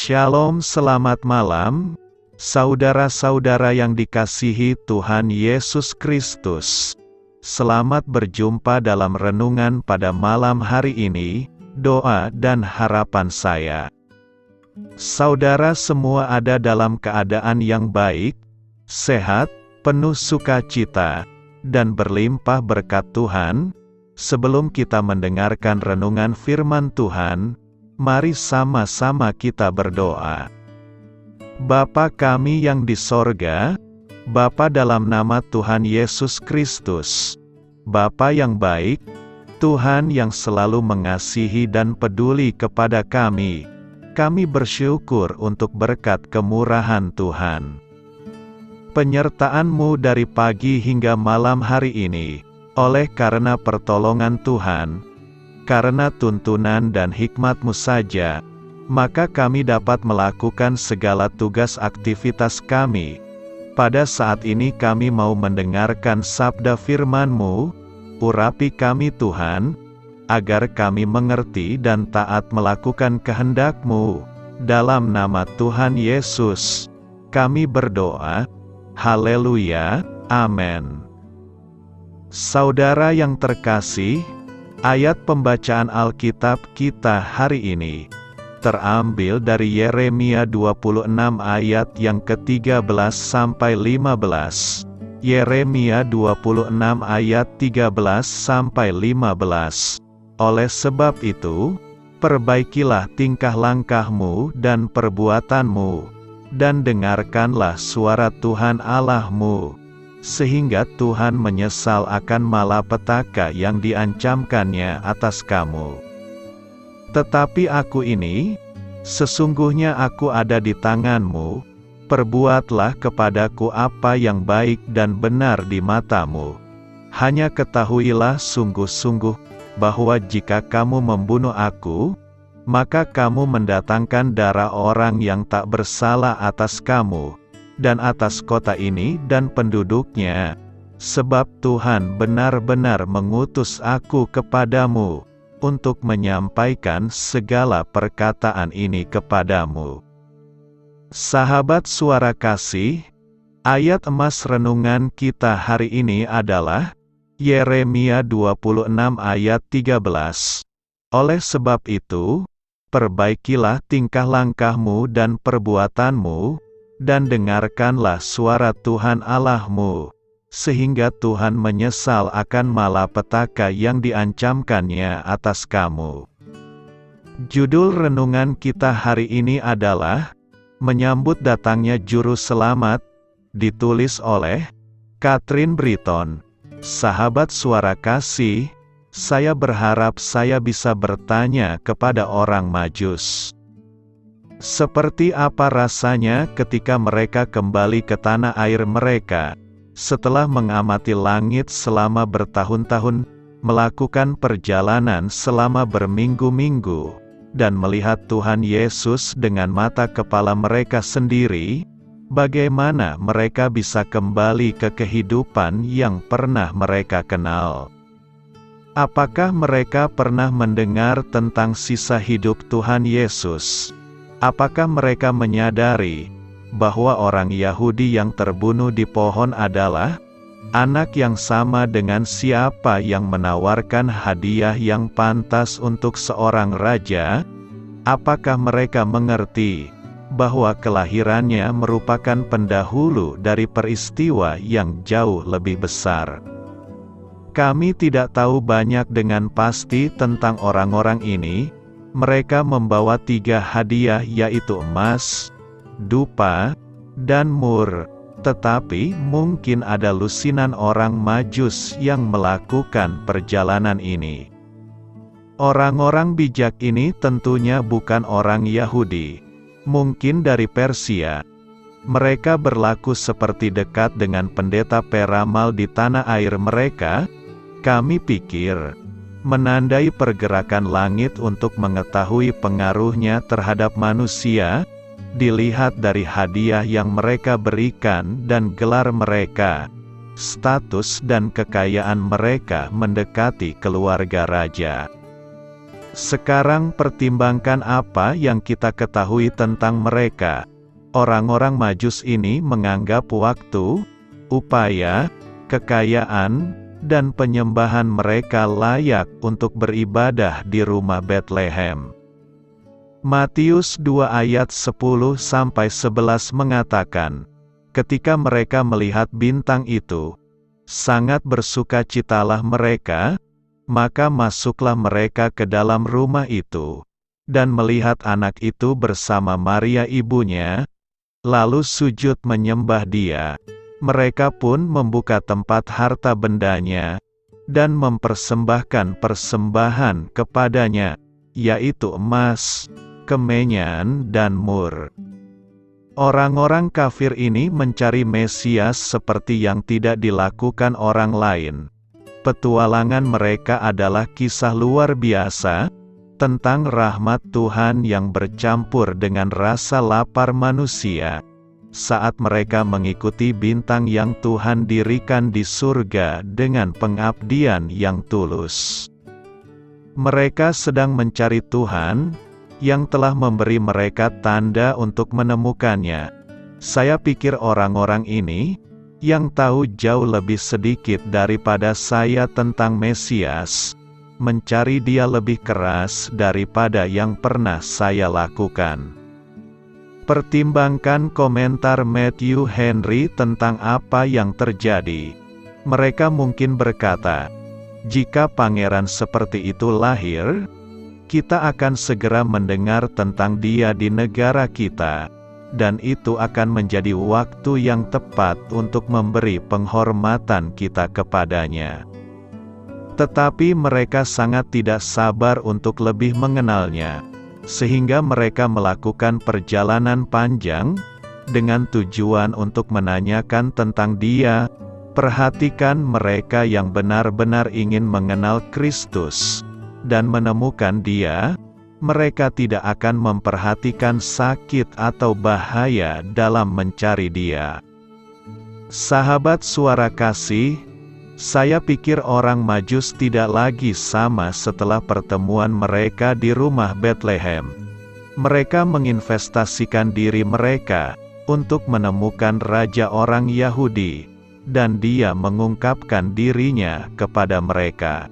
Shalom, selamat malam, saudara-saudara yang dikasihi Tuhan Yesus Kristus. Selamat berjumpa dalam renungan pada malam hari ini. Doa dan harapan saya, saudara semua ada dalam keadaan yang baik, sehat, penuh sukacita, dan berlimpah berkat Tuhan. Sebelum kita mendengarkan renungan firman Tuhan, mari sama-sama kita berdoa. Bapa kami yang di sorga, Bapa dalam nama Tuhan Yesus Kristus, Bapa yang baik, Tuhan yang selalu mengasihi dan peduli kepada kami bersyukur untuk berkat kemurahan Tuhan. Penyertaan-Mu dari pagi hingga malam hari ini, oleh karena pertolongan Tuhan, karena tuntunan dan hikmat-Mu saja, maka kami dapat melakukan segala tugas aktivitas kami. Pada saat ini kami mau mendengarkan sabda firman-Mu, urapi kami Tuhan, agar kami mengerti dan taat melakukan kehendak-Mu. Dalam nama Tuhan Yesus, kami berdoa. Haleluya, amin. Saudara yang terkasih, ayat pembacaan Alkitab kita hari ini terambil dari Yeremia 26 ayat yang ke-13 sampai 15. Yeremia 26 ayat 13 sampai 15. Oleh sebab itu, perbaikilah tingkah langkahmu dan perbuatanmu, dan dengarkanlah suara Tuhan Allahmu, sehingga Tuhan menyesal akan malapetaka yang diancamkannya atas kamu. Tetapi aku ini, sesungguhnya aku ada di tanganmu, perbuatlah kepadaku apa yang baik dan benar di matamu. Hanya ketahuilah sungguh-sungguh, bahwa jika kamu membunuh aku, maka kamu mendatangkan darah orang yang tak bersalah atas kamu, dan atas kota ini dan penduduknya, sebab Tuhan benar-benar mengutus aku kepadamu, untuk menyampaikan segala perkataan ini kepadamu. Sahabat suara kasih, ayat emas renungan kita hari ini adalah Yeremia 26 ayat 13. Oleh sebab itu, perbaikilah tingkah langkahmu dan perbuatanmu, dan dengarkanlah suara Tuhan Allahmu, sehingga Tuhan menyesal akan malapetaka yang diancamkannya atas kamu. Judul renungan kita hari ini adalah Menyambut Datangnya Juru Selamat, ditulis oleh Catherine Britton. Sahabat suara kasih, saya berharap saya bisa bertanya kepada orang Majus. Seperti apa rasanya ketika mereka kembali ke tanah air mereka, setelah mengamati langit selama bertahun-tahun, melakukan perjalanan selama berminggu-minggu, dan melihat Tuhan Yesus dengan mata kepala mereka sendiri? Bagaimana mereka bisa kembali ke kehidupan yang pernah mereka kenal? Apakah mereka pernah mendengar tentang sisa hidup Tuhan Yesus? Apakah mereka menyadari bahwa orang Yahudi yang terbunuh di pohon adalah anak yang sama dengan siapa yang menawarkan hadiah yang pantas untuk seorang raja? Apakah mereka mengerti bahwa kelahirannya merupakan pendahulu dari peristiwa yang jauh lebih besar? Kami tidak tahu banyak dengan pasti tentang orang-orang ini. Mereka membawa 3 hadiah, yaitu emas, dupa, dan mur. Tetapi mungkin ada lusinan orang Majus yang melakukan perjalanan ini. Orang-orang bijak ini tentunya bukan orang Yahudi, mungkin dari Persia. Mereka berlaku seperti dekat dengan pendeta peramal di tanah air mereka. Kami pikir menandai pergerakan langit untuk mengetahui pengaruhnya terhadap manusia, dilihat dari hadiah yang mereka berikan dan gelar mereka, status dan kekayaan mereka mendekati keluarga raja. Sekarang pertimbangkan apa yang kita ketahui tentang mereka. Orang-orang Majus ini menganggap waktu, upaya, kekayaan, dan penyembahan mereka layak untuk beribadah di rumah Betlehem. Matius 2 ayat 10-11 mengatakan, ketika mereka melihat bintang itu, sangat bersukacitalah mereka, maka masuklah mereka ke dalam rumah itu, dan melihat anak itu bersama Maria ibunya, lalu sujud menyembah dia. Mereka pun membuka tempat harta bendanya, dan mempersembahkan persembahan kepadanya, yaitu emas, kemenyan dan mur. Orang-orang kafir ini mencari Mesias seperti yang tidak dilakukan orang lain. Petualangan mereka adalah kisah luar biasa, tentang rahmat Tuhan yang bercampur dengan rasa lapar manusia, saat mereka mengikuti bintang yang Tuhan dirikan di surga dengan pengabdian yang tulus. Mereka sedang mencari Tuhan, yang telah memberi mereka tanda untuk menemukannya. Saya pikir orang-orang ini, yang tahu jauh lebih sedikit daripada saya tentang Mesias, mencari dia lebih keras daripada yang pernah saya lakukan. Pertimbangkan komentar Matthew Henry tentang apa yang terjadi. Mereka mungkin berkata, jika pangeran seperti itu lahir, kita akan segera mendengar tentang dia di negara kita, dan itu akan menjadi waktu yang tepat untuk memberi penghormatan kita kepadanya. Tetapi mereka sangat tidak sabar untuk lebih mengenalnya, sehingga mereka melakukan perjalanan panjang, dengan tujuan untuk menanyakan tentang dia. Perhatikan mereka yang benar-benar ingin mengenal Kristus, dan menemukan dia, mereka tidak akan memperhatikan sakit atau bahaya dalam mencari dia. Sahabat Suara Kasih, saya pikir orang Majus tidak lagi sama setelah pertemuan mereka di rumah Betlehem. Mereka menginvestasikan diri mereka untuk menemukan raja orang Yahudi, dan dia mengungkapkan dirinya kepada mereka.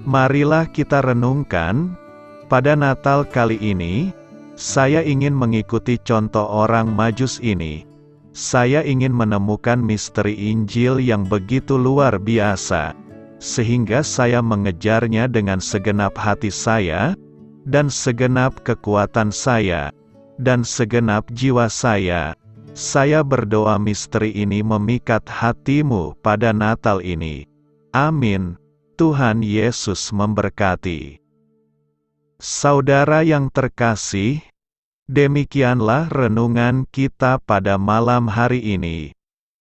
Marilah kita renungkan, pada Natal kali ini, saya ingin mengikuti contoh orang Majus ini. Saya ingin menemukan misteri Injil yang begitu luar biasa, sehingga saya mengejarnya dengan segenap hati saya, dan segenap kekuatan saya, dan segenap jiwa saya. Saya berdoa misteri ini memikat hatimu pada Natal ini. Amin. Tuhan Yesus memberkati. Saudara yang terkasih, demikianlah renungan kita pada malam hari ini.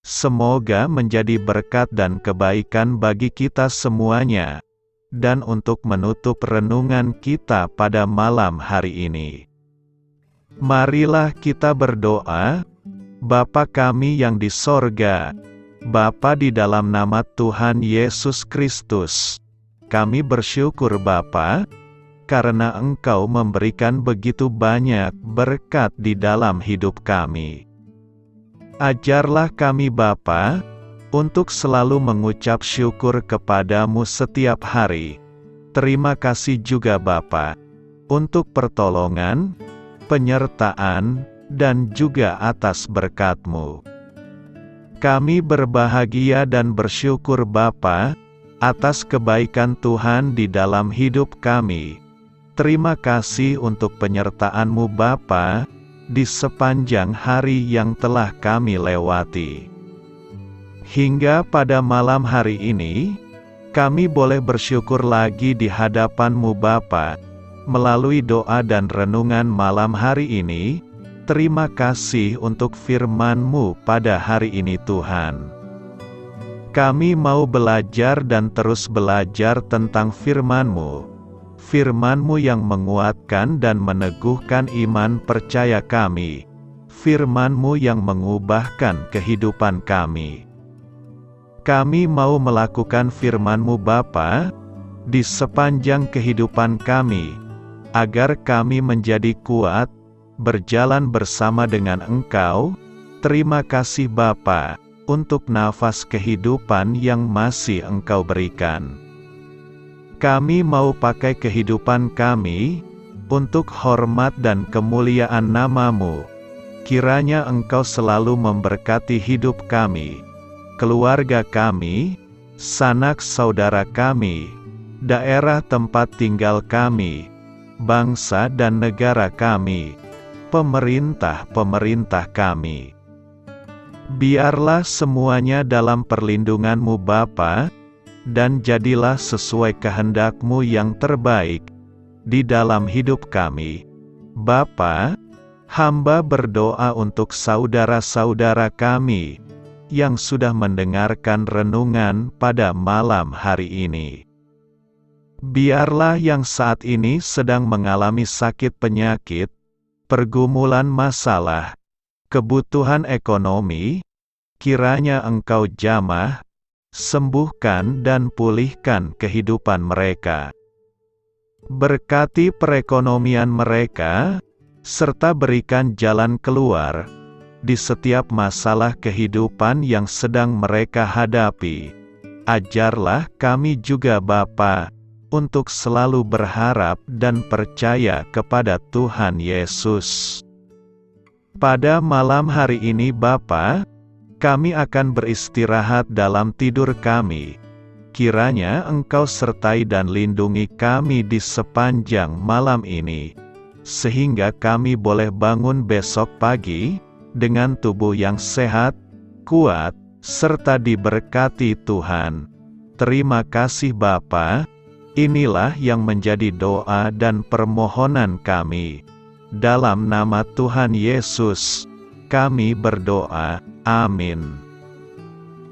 Semoga menjadi berkat dan kebaikan bagi kita semuanya. Dan untuk menutup renungan kita pada malam hari ini, marilah kita berdoa. Bapa kami yang di sorga, Bapa di dalam nama Tuhan Yesus Kristus, kami bersyukur Bapa, karena Engkau memberikan begitu banyak berkat di dalam hidup kami. Ajarlah kami Bapa, untuk selalu mengucap syukur kepadamu setiap hari. Terima kasih juga Bapa, untuk pertolongan, penyertaan, dan juga atas berkat-Mu. Kami berbahagia dan bersyukur Bapa, atas kebaikan Tuhan di dalam hidup kami. Terima kasih untuk penyertaan-Mu Bapa, di sepanjang hari yang telah kami lewati. Hingga pada malam hari ini, kami boleh bersyukur lagi di hadapan-Mu Bapa, melalui doa dan renungan malam hari ini. Terima kasih untuk firman-Mu pada hari ini Tuhan. Kami mau belajar dan terus belajar tentang firman-Mu. Firman-Mu yang menguatkan dan meneguhkan iman percaya kami. Firman-Mu yang mengubahkan kehidupan kami. Kami mau melakukan firman-Mu Bapa, di sepanjang kehidupan kami, agar kami menjadi kuat, berjalan bersama dengan Engkau. Terima kasih Bapa, untuk nafas kehidupan yang masih Engkau berikan. Kami mau pakai kehidupan kami, untuk hormat dan kemuliaan nama-Mu. Kiranya Engkau selalu memberkati hidup kami, keluarga kami, sanak saudara kami, daerah tempat tinggal kami, bangsa dan negara kami, pemerintah-pemerintah kami. Biarlah semuanya dalam perlindungan-Mu Bapa, dan jadilah sesuai kehendak-Mu yang terbaik, di dalam hidup kami. Bapa, hamba berdoa untuk saudara-saudara kami, yang sudah mendengarkan renungan pada malam hari ini. Biarlah yang saat ini sedang mengalami sakit penyakit, pergumulan masalah, kebutuhan ekonomi, kiranya Engkau jamah, sembuhkan dan pulihkan kehidupan mereka. Berkati perekonomian mereka, serta berikan jalan keluar, di setiap masalah kehidupan yang sedang mereka hadapi. Ajarlah kami juga Bapa, untuk selalu berharap dan percaya kepada Tuhan Yesus. Pada malam hari ini Bapa, kami akan beristirahat dalam tidur kami. Kiranya Engkau sertai dan lindungi kami di sepanjang malam ini, sehingga kami boleh bangun besok pagi, dengan tubuh yang sehat, kuat, serta diberkati Tuhan. Terima kasih Bapa, inilah yang menjadi doa dan permohonan kami. Dalam nama Tuhan Yesus, kami berdoa. Amin.